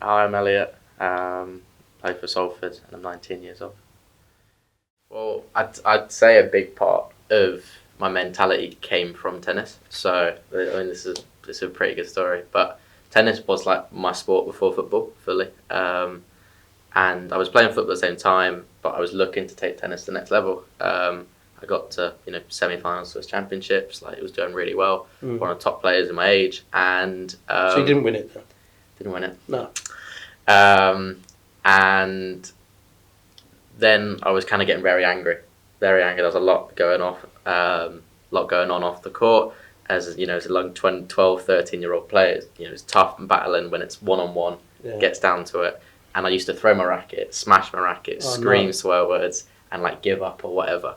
I'm Elliot. Play for Salford, and I'm 19 years old. Well, I'd say a big part of my mentality came from tennis. So I mean, this is a pretty good story. But tennis was like my sport before football, fully. And I was playing football at the same time, but I was looking to take tennis to the next level. I got to semi-finals Swiss Championships. Like, it was doing really well. One of the top players in my age, and So you didn't win it then? didn't win it. No. And then I was kind of getting very angry. There was a lot going on off the court. As you know, as a young 12, 13-year-old player, it's tough and battling when it's one-on-one. Yeah. Gets down to it. And I used to throw my racket, smash my racket, scream swear words, and like give up or whatever.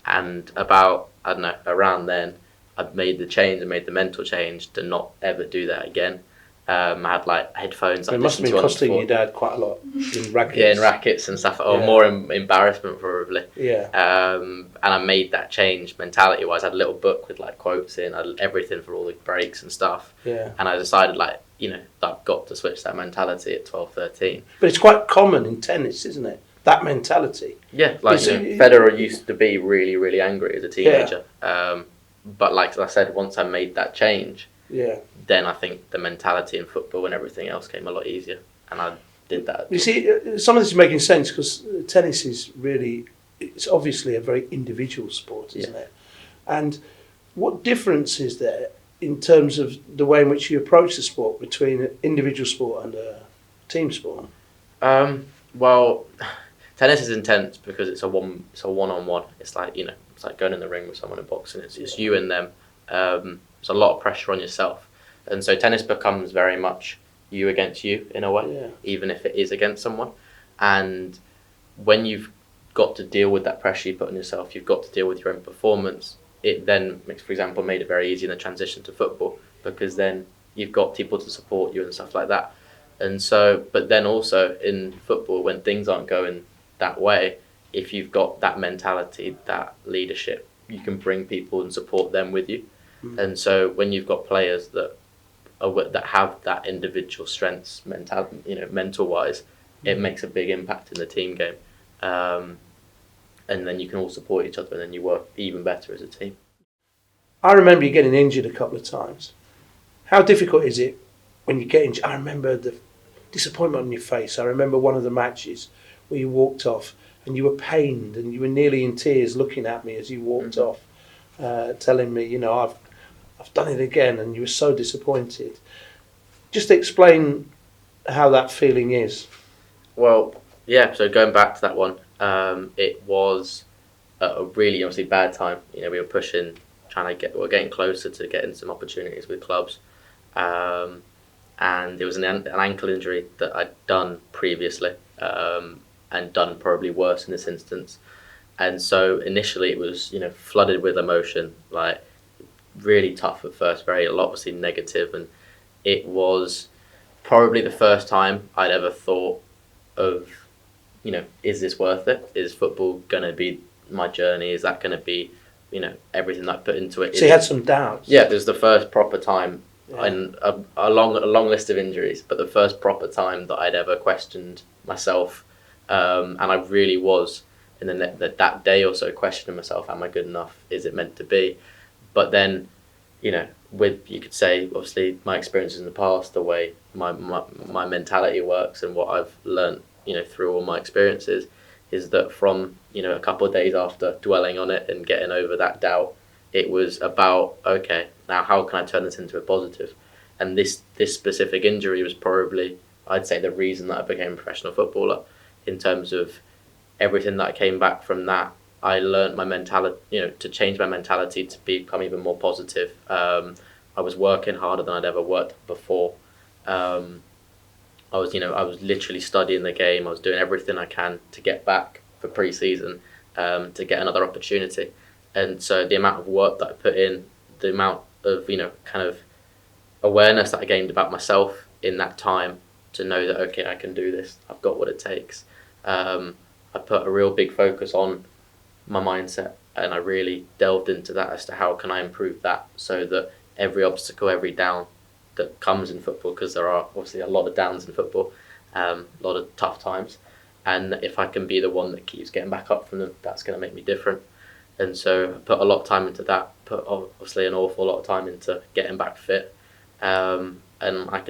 And around then, I'd made the mental change to not ever do that again. I had like headphones. It must have been costing your dad quite a lot in rackets. Yeah, in rackets and stuff, or more embarrassment probably. Yeah. And I made that change mentality-wise. I had a little book with like quotes in, everything for all the breaks and stuff. Yeah. And I decided I've got to switch that mentality at 12, 13. But it's quite common in tennis, isn't it? That mentality. Yeah, Federer used to be really, really angry as a teenager. Yeah. But like I said, once I made that change, then I think the mentality in football and everything else came a lot easier, and I did that. You see, some of this is making sense because tennis it's obviously a very individual sport, isn't it? And what difference is there in terms of the way in which you approach the sport between an individual sport and a team sport? Well, tennis is intense because it's a one-on-one. It's like going in the ring with someone in boxing. It's you and them. There's a lot of pressure on yourself, and so tennis becomes very much you against you in a way, even if it is against someone. And when you've got to deal with that pressure you put on yourself, you've got to deal with your own performance. It then, for example, made it very easy in the transition to football because then you've got people to support you and stuff like that. And so, but then also in football, when things aren't going that way, if you've got that mentality, that leadership, you can bring people and support them with you. And so when you've got players that have that individual strengths, mental wise, it makes a big impact in the team game. And then you can all support each other, and then you work even better as a team. I remember you getting injured a couple of times. How difficult is it when you get injured? I remember the disappointment on your face. I remember one of the matches where you walked off and you were pained and you were nearly in tears looking at me as you walked off, telling me, I've done it again, and you were so disappointed. Just explain how that feeling is. Well, yeah, so going back to that one, it was a really obviously bad time. We were pushing, we're getting closer to getting some opportunities with clubs. And it was an ankle injury that I'd done previously, and done probably worse in this instance. And so initially it was, flooded with emotion, like really tough at first, a lot obviously negative, and it was probably the first time I'd ever thought of, is this worth it? Is football going to be my journey? Is that going to be, everything that I put into it? So you had some doubts? Yeah, it was the first proper time, and a long list of injuries, but the first proper time that I'd ever questioned myself, and I really was in that day or so questioning myself, am I good enough? Is it meant to be? But then, with, you could say, obviously, my experiences in the past, the way my mentality works and what I've learnt, through all my experiences, is that from, a couple of days after dwelling on it and getting over that doubt, it was about, okay, now how can I turn this into a positive? And this specific injury was probably, I'd say, the reason that I became a professional footballer. In terms of everything that came back from that, I learned my mentality, to change my mentality to become even more positive. I was working harder than I'd ever worked before. I was literally studying the game. I was doing everything I can to get back for pre-season, to get another opportunity. And so the amount of work that I put in, the amount of, kind of awareness that I gained about myself in that time to know that, okay, I can do this. I've got what it takes. I put a real big focus on my mindset, and I really delved into that as to how can I improve that so that every obstacle, every down, that comes in football, because there are obviously a lot of downs in football, a lot of tough times, and if I can be the one that keeps getting back up from them, that's going to make me different. And so I put a lot of time into that, put obviously an awful lot of time into getting back fit, and I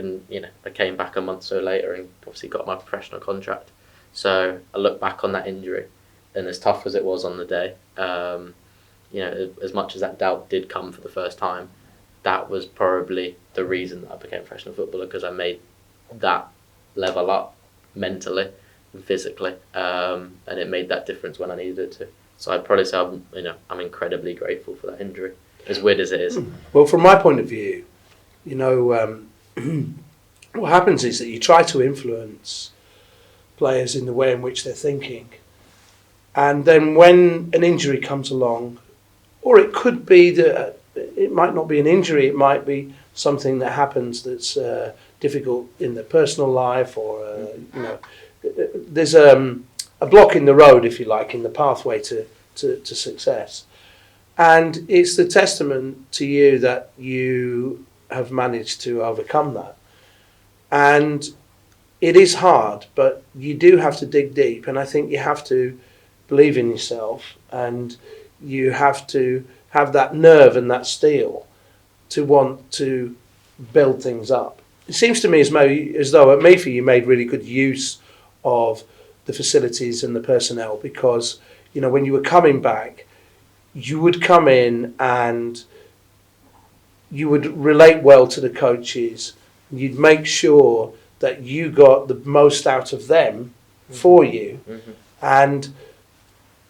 came back a month or so later and obviously got my professional contract. So I look back on that injury, and as tough as it was on the day, as much as that doubt did come for the first time, that was probably the reason that I became a professional footballer, because I made that level up mentally and physically, and it made that difference when I needed it to. So I'd probably say I'm incredibly grateful for that injury, as weird as it is. Well, from my point of view, what happens is that you try to influence players in the way in which they're thinking, and then when an injury comes along, or it could be that it might not be an injury, it might be something that happens that's difficult in their personal life, or there's a block in the road, if you like, in the pathway to success. And it's the testament to you that you have managed to overcome that. And it is hard, but you do have to dig deep, and I think you have to believe in yourself, and you have to have that nerve and that steel to want to build things up. It seems to me as though at MIFA you made really good use of the facilities and the personnel, because when you were coming back, you would come in and you would relate well to the coaches. You'd make sure that you got the most out of them for you, and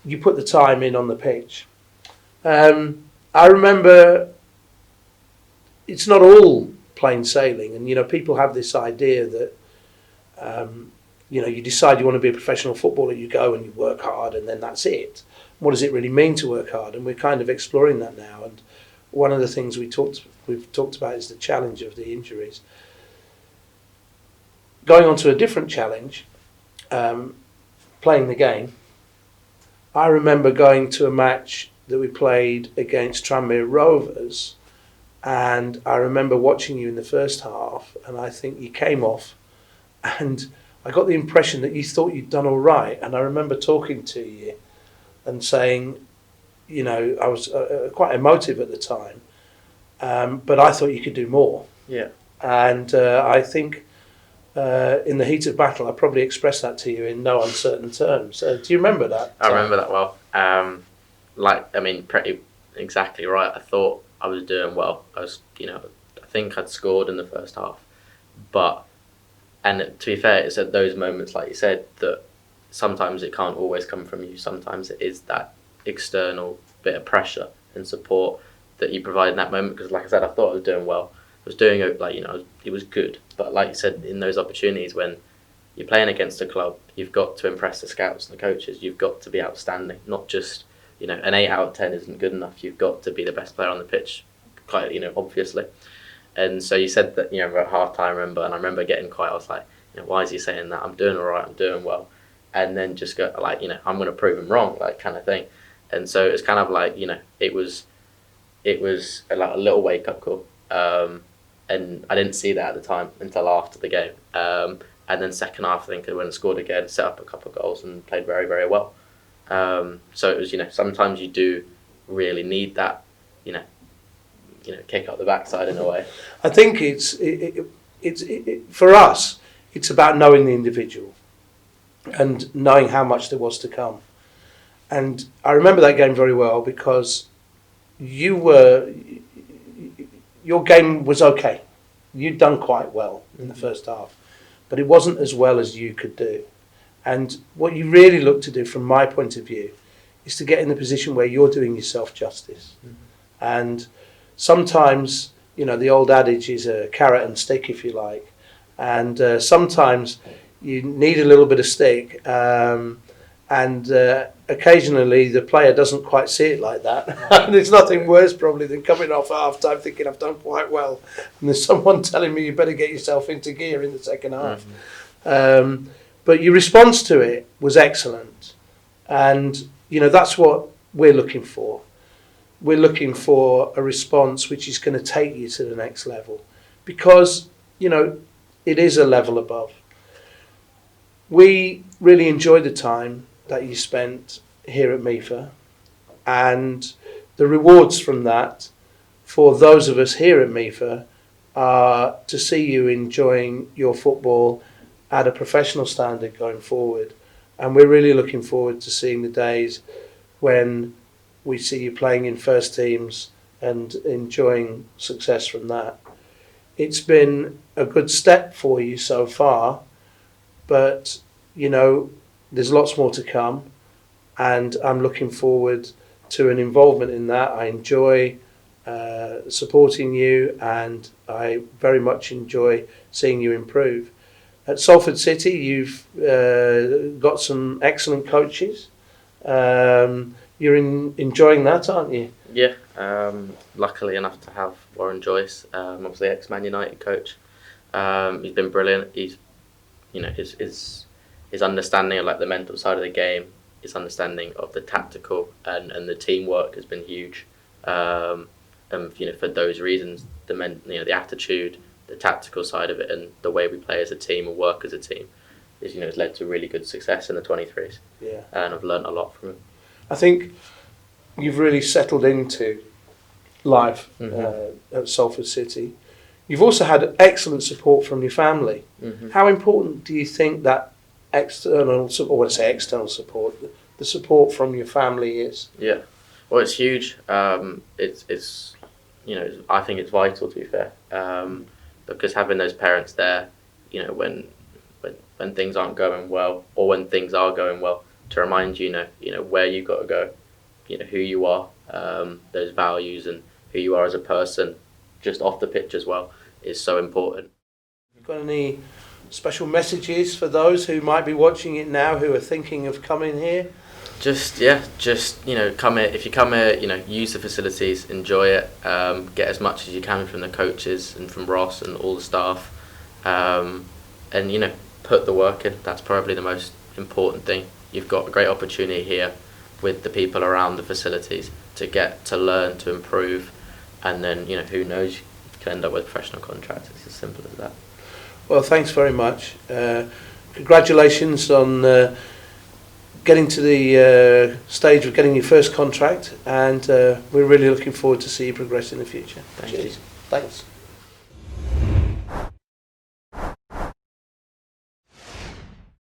you put the time in on the pitch. I remember it's not all plain sailing, and people have this idea that you decide you want to be a professional footballer, you go and you work hard, and then that's it. What does it really mean to work hard? And we're kind of exploring that now. And one of the things we've talked about is the challenge of the injuries. Going on to a different challenge, playing the game. I remember going to a match that we played against Tranmere Rovers, and I remember watching you in the first half, and I think you came off, and I got the impression that you thought you'd done all right. And I remember talking to you and saying, I was quite emotive at the time, but I thought you could do more. Yeah. And I think in the heat of battle, I probably expressed that to you in no uncertain terms. Do you remember that? I remember that well. Pretty exactly right. I thought I was doing well. I think I'd scored in the first half, and to be fair, it's at those moments, like you said, that sometimes it can't always come from you. Sometimes it is that external bit of pressure and support that you provide in that moment. Because, like I said, I thought I was doing well. I was doing it was good. But like you said, in those opportunities when you're playing against a club, you've got to impress the scouts and the coaches. You've got to be outstanding. Not just an 8 out of 10 isn't good enough. You've got to be the best player on the pitch, quite obviously. And so you said that at half time, I remember getting quiet. I was like, why is he saying that? I'm doing all right. I'm doing well. And then just go I'm going to prove him wrong, kind of thing. And so it's kind of it was like a little wake up call. And I didn't see that at the time until after the game. And then second half, I think I went and scored again, set up a couple of goals, and played very, very well. So it was sometimes you do really need that kick up the backside in a way. I think it's for us, it's about knowing the individual and knowing how much there was to come. And I remember that game very well, because your game was okay. You'd done quite well in the first half, but it wasn't as well as you could do. And what you really look to do, from my point of view, is to get in the position where you're doing yourself justice. And sometimes, the old adage is a carrot and stick, if you like. And sometimes you need a little bit of stick. And occasionally the player doesn't quite see it like that. And there's nothing worse probably than coming off at half time thinking I've done quite well, and there's someone telling me you better get yourself into gear in the second half. But your response to it was excellent. And, that's what we're looking for. We're looking for a response which is going to take you to the next level. because, you know, it is a level above. We really enjoyed the time that you spent here at MIFA, and the rewards from that for those of us here at MIFA are to see you enjoying your football at a professional standard going forward. And we're really looking forward to seeing the days when we see you playing in first teams and enjoying success from that. It's been a good step for you so far, but, you know, there's lots more to come, and I'm looking forward to an involvement in that. I enjoy supporting you, and I very much enjoy seeing you improve. At Salford City, you've got some excellent coaches. You're enjoying that, aren't you? Yeah, luckily enough to have Warren Joyce, obviously ex-Man United coach. He's been brilliant. He's, you know, his understanding of like the mental side of the game, his understanding of the tactical and the teamwork has been huge. And you know, for those reasons, the attitude, the tactical side of it, and the way we play as a team and work as a team is, you know, has led to really good success in the 23s. Yeah, and I've learnt a lot from him. I think you've really settled into life at Salford City. You've also had excellent support from your family. Mm-hmm. How important do you think that external support, the support from your family is? Yeah, well, it's huge. It's you know, I think it's vital, to be fair, because having those parents there, you know, when things aren't going well, or when things are going well, to remind you, you know where you got to go, you know who you are, those values and who you are as a person, just off the pitch as well, is so important. Have you got any special messages for those who might be watching it now who are thinking of coming here? Just you know, come here. If you come here, you know, use the facilities, enjoy it, get as much as you can from the coaches and from Ross and all the staff, and you know, put the work in. That's probably the most important thing. You've got a great opportunity here with the people around the facilities to get to learn, to improve, and then, you know, who knows, you can end up with a professional contract. It's as simple as that. Well, thanks very much. Congratulations on getting to the stage of getting your first contract, and we're really looking forward to see you progress in the future. Thank you. Thanks.